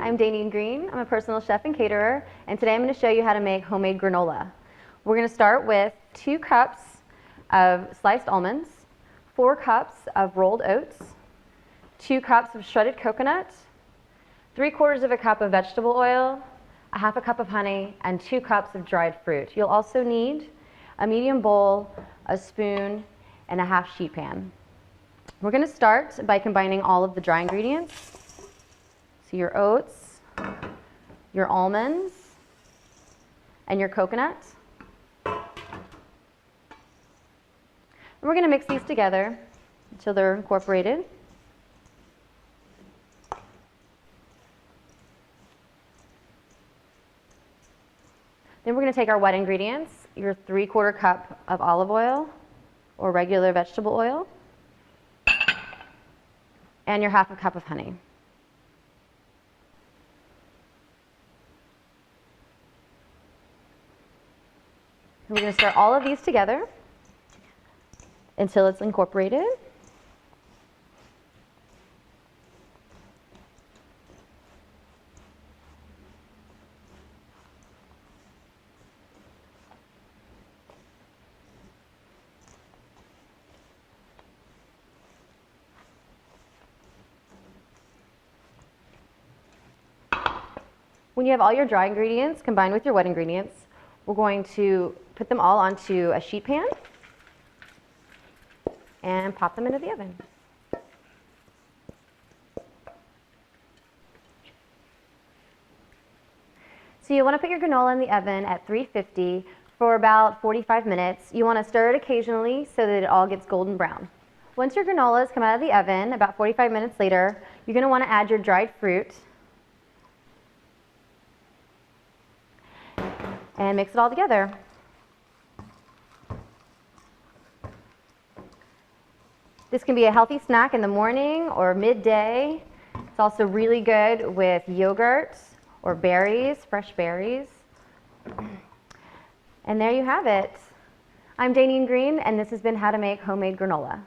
I'm Danine Green. I'm a personal chef and caterer, and today I'm going to show you how to make homemade granola. We're going to start with 2 cups of sliced almonds, 4 cups of rolled oats, 2 cups of shredded coconut, 3/4 of a cup of vegetable oil, a half a cup of honey, and 2 cups of dried fruit. You'll also need a medium bowl, a spoon, and a half sheet pan. We're going to start by combining all of the dry ingredients. So your oats, your almonds, and your coconut. And we're going to mix these together until they're incorporated. Then we're going to take our wet ingredients, your 3/4 cup of olive oil or regular vegetable oil, and your half a cup of honey. We're going to stir all of these together until it's incorporated. When you have all your dry ingredients combined with your wet ingredients, we're going to put them all onto a sheet pan and pop them into the oven. So you want to put your granola in the oven at 350 for about 45 minutes. You want to stir it occasionally so that it all gets golden brown. Once your granola has come out of the oven, about 45 minutes later, you're going to want to add your dried fruit and mix it all together. This can be a healthy snack in the morning or midday. It's also really good with yogurt or berries, fresh berries. And there you have it. I'm Danine Green, and this has been How to Make Homemade Granola.